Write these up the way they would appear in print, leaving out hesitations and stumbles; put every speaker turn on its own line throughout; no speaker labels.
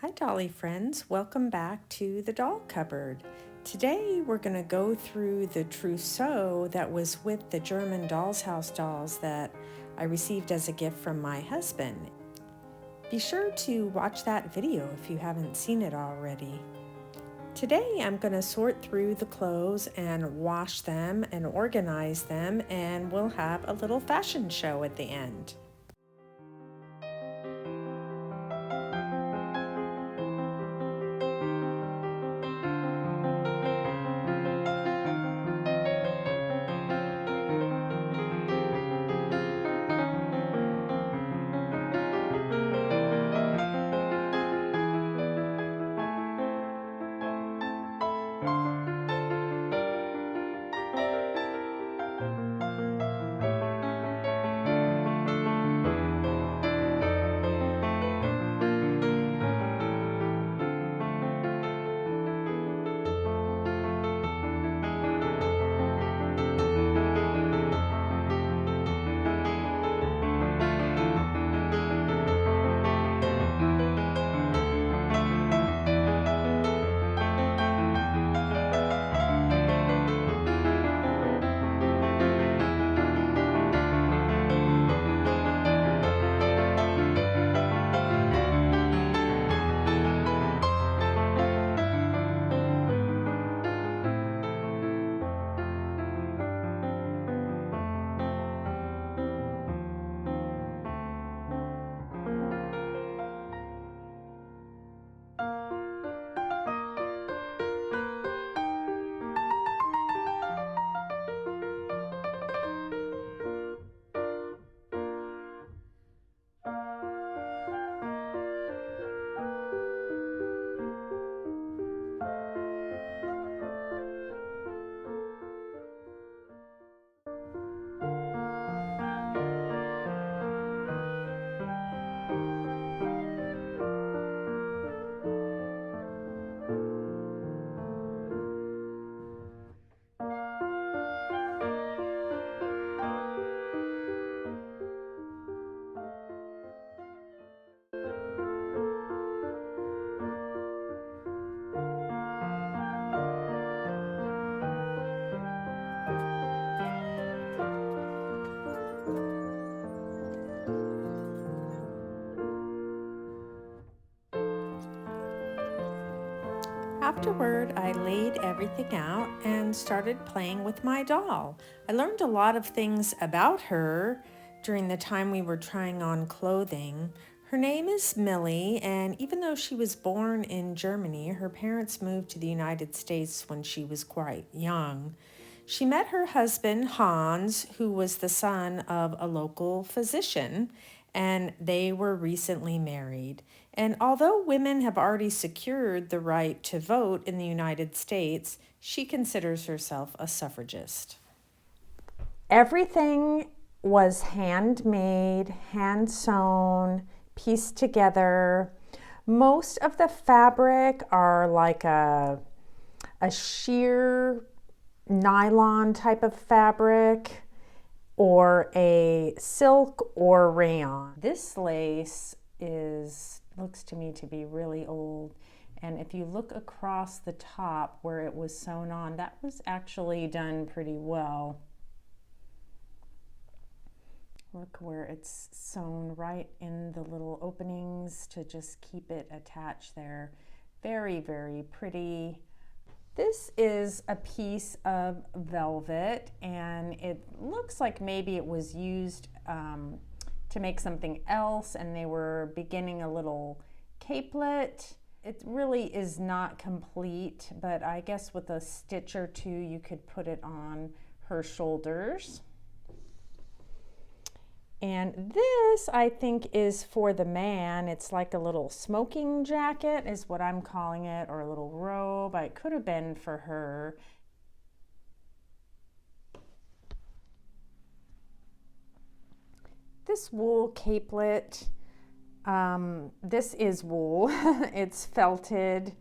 Hi Dolly friends, welcome back to the doll cupboard. Today we're going to go through the trousseau that was with the German Doll's House dolls that I received as a gift from my husband. Be sure to watch that video if you haven't seen it already. Today I'm going to sort through the clothes and wash them and organize them, and we'll have a little fashion show at the end. Afterward, I laid everything out and started playing with my doll. I learned a lot of things about her during the time we were trying on clothing. Her name is Millie, and even though she was born in Germany, her parents moved to the United States when she was quite young. She met her husband, Hans, who was the son of a local physician, and they were recently married. And although women have already secured the right to vote in the United States, she considers herself a suffragist. Everything was handmade, hand sewn, pieced together. Most of the fabric are like a sheer nylon type of fabric or a silk or rayon. This lace looks to me to be really old, and if you look across the top where it was sewn on, that was actually done pretty well. Look where it's sewn right in the little openings to just keep it attached there. Very, very pretty. This is a piece of velvet, and it looks like maybe it was used to make something else, and they were beginning a little capelet. It really is not complete, but I guess with a stitch or two you could put it on her shoulders. And this, I think, is for the man. It's like a little smoking jacket is what I'm calling it, or a little robe. It could have been for her. This wool capelet, this is wool. It's felted,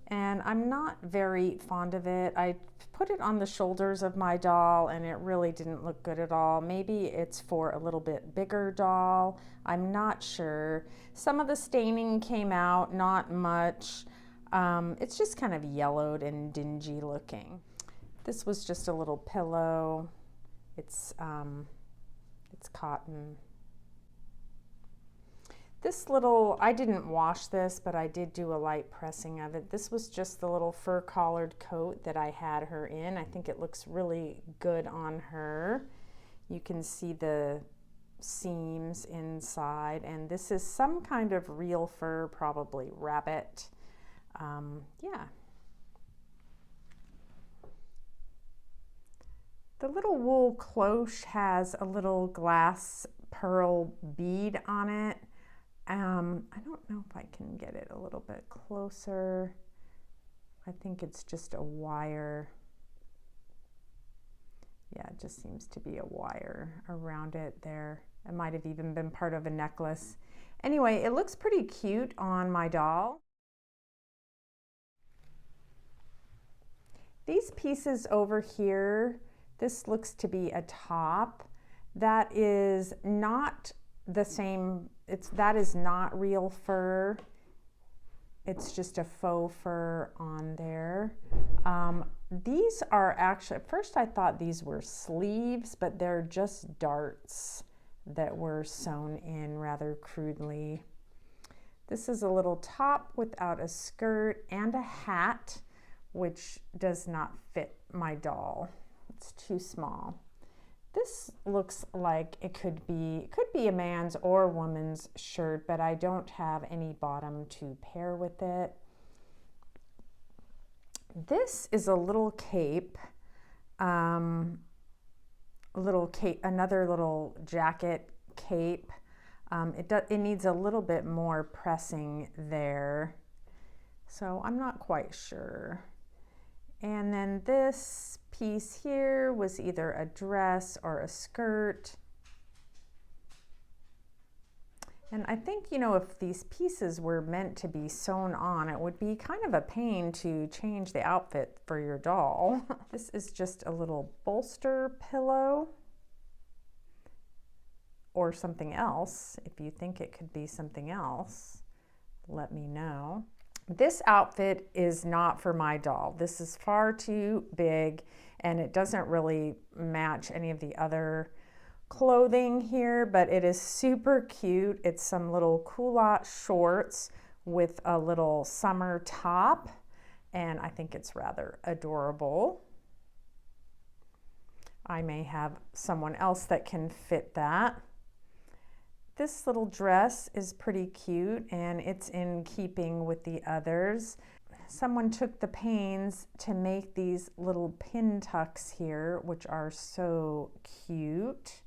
and I'm not very fond of it. I put it on the shoulders of my doll and it really didn't look good at all. Maybe it's for a little bit bigger doll. I'm not sure. Some of the staining came out, not much. It's just kind of yellowed and dingy looking. This was just a little pillow. It's cotton. This little, I didn't wash this, but I did do a light pressing of it. This was just the little fur collared coat that I had her in. I think it looks really good on her. You can see the seams inside, and this is some kind of real fur, probably rabbit. Yeah. The little wool cloche has a little glass pearl bead on it. I don't know if I can get it a little bit closer. I think it's just a wire. Yeah, it just seems to be a wire around it there. It might have even been part of a necklace. Anyway, it looks pretty cute on my doll. These pieces over here, this looks to be a top. That is not the same, that is not real fur. It's just a faux fur on there. These are actually, at first I thought these were sleeves, but they're just darts that were sewn in rather crudely. This is a little top without a skirt and a hat, which does not fit my doll. It's too small. This looks like it could be a man's or woman's shirt, but I don't have any bottom to pair with it. This is a little cape, another little jacket cape. It needs a little bit more pressing there, so I'm not quite sure. And then this piece here was either a dress or a skirt. And I think, you know, if these pieces were meant to be sewn on, it would be kind of a pain to change the outfit for your doll. This is just a little bolster pillow or something else. If you think it could be something else, let me know. This outfit is not for my doll. This is far too big and it doesn't really match any of the other clothing here, but it is super cute. It's some little culotte shorts with a little summer top, and I think it's rather adorable. I may have someone else that can fit that. This little dress is pretty cute and it's in keeping with the others. Someone took the pains to make these little pin tucks here, which are so cute.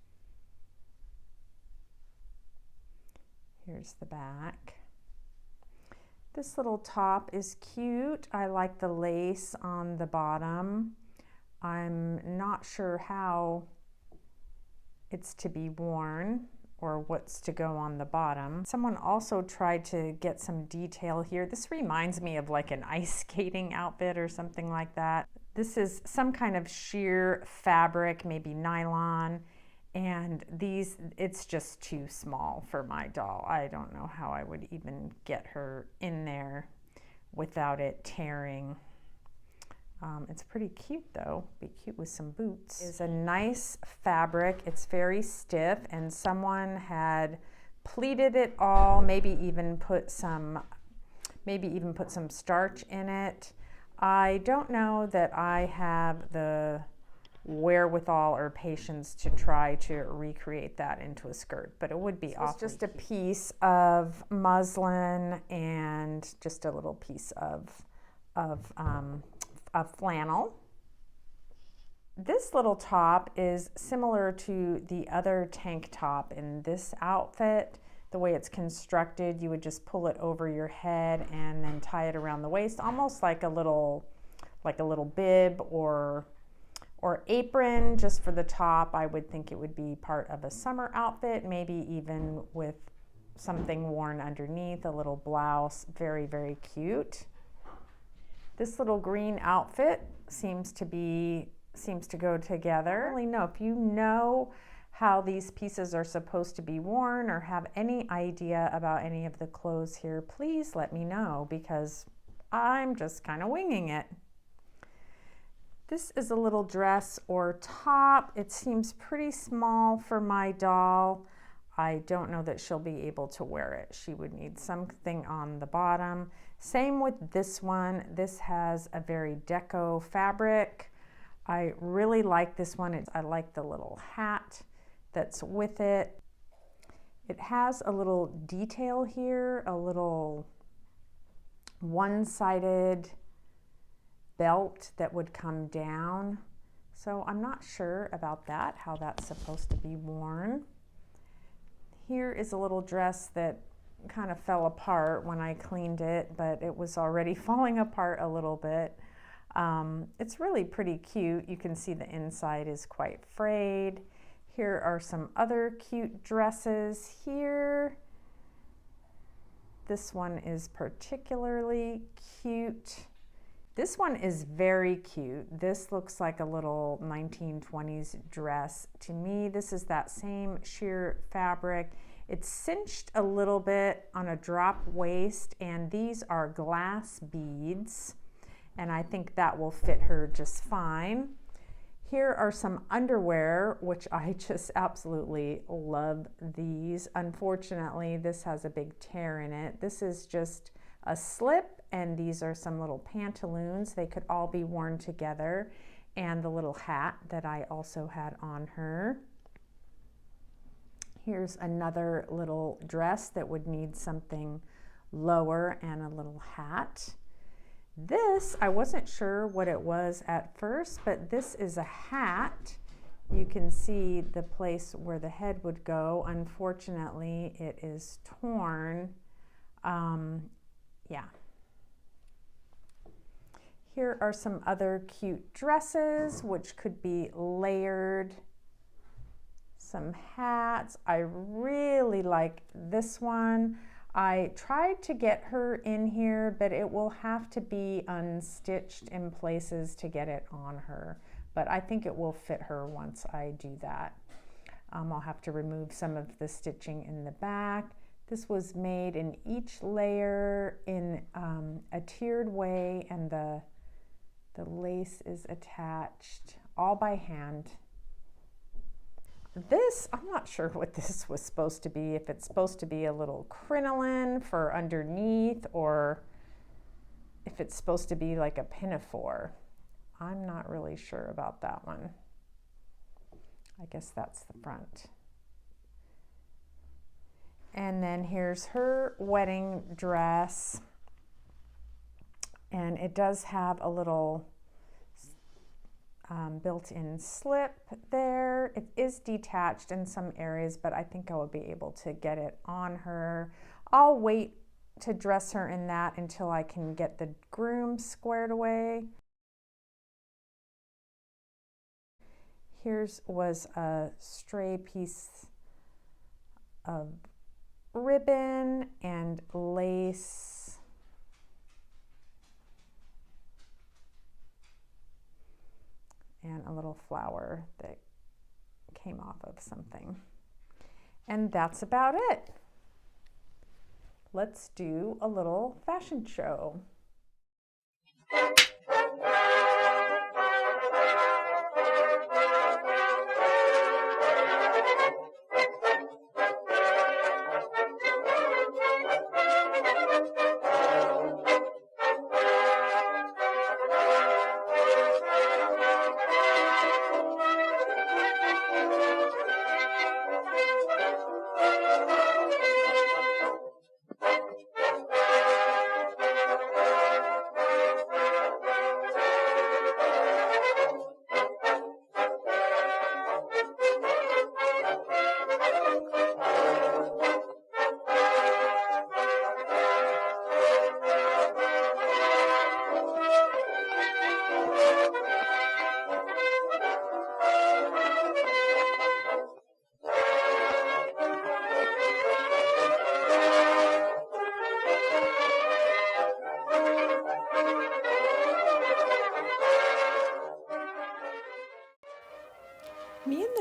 Here's the back. This little top is cute. I like the lace on the bottom. I'm not sure how it's to be worn or what's to go on the bottom. Someone also tried to get some detail here. This reminds me of like an ice skating outfit or something like that. This is some kind of sheer fabric, maybe nylon, and it's just too small for my doll. I don't know how I would even get her in there without it tearing. It's pretty cute though. Be cute with some boots. It's a nice fabric. It's very stiff, and someone had pleated it all, maybe even put some starch in it. I don't know that I have the wherewithal or patience to try to recreate that into a skirt, but it would be awesome. It's just a piece of muslin and just a little piece of flannel. This little top is similar to the other tank top in this outfit. The way it's constructed, you would just pull it over your head and then tie it around the waist, almost like a little bib or apron just for the top. I would think it would be part of a summer outfit, maybe even with something worn underneath, a little blouse. Very, very cute. This little green outfit seems to go together. I don't really know if you know how these pieces are supposed to be worn or have any idea about any of the clothes here, please let me know, because I'm just kind of winging it. This is a little dress or top. It seems pretty small for my doll. I don't know that she'll be able to wear it. She would need something on the bottom. Same with this one. This has a very deco fabric. I really like this one. I like the little hat that's with it. It has a little detail here, a little one-sided belt that would come down. So I'm not sure about that, how that's supposed to be worn. Here is a little dress that kind of fell apart when I cleaned it, but it was already falling apart a little bit. It's really pretty cute. You can see the inside is quite frayed. Here are some other cute dresses here. This one is particularly cute. This one is very cute. This looks like a little 1920s dress. To me, this is that same sheer fabric. It's cinched a little bit on a drop waist, and these are glass beads, and I think that will fit her just fine. Here are some underwear, which I just absolutely love these. Unfortunately, this has a big tear in it. This is just a slip, and these are some little pantaloons. They could all be worn together, and the little hat that I also had on her. Here's another little dress that would need something lower and a little hat. This, I wasn't sure what it was at first, but this is a hat. You can see the place where the head would go. Unfortunately, it is torn. Yeah. Here are some other cute dresses, which could be layered. Some hats. I really like this one. I tried to get her in here, but it will have to be unstitched in places to get it on her. But I think it will fit her once I do that. I'll have to remove some of the stitching in the back. This was made in each layer in a tiered way, and the lace is attached all by hand. This, I'm not sure what this was supposed to be, if it's supposed to be a little crinoline for underneath, or if it's supposed to be like a pinafore. I'm not really sure about that one. I guess that's the front. And then here's her wedding dress. And it does have a little built-in slip there. It is detached in some areas, but I think I will be able to get it on her. I'll wait to dress her in that until I can get the groom squared away. Here's was a stray piece of ribbon and lace. And a little flower that came off of something. And that's about it. Let's do a little fashion show.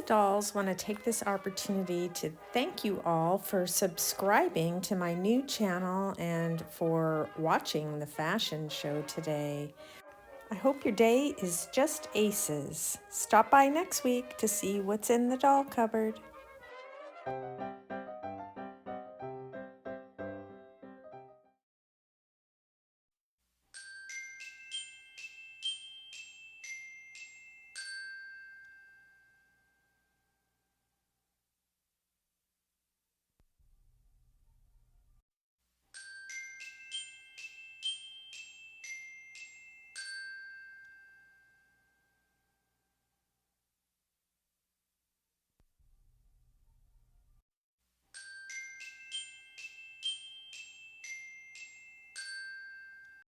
Dolls want to take this opportunity to thank you all for subscribing to my new channel and for watching the fashion show today. I hope your day is just aces. Stop by next week to see what's in the doll cupboard.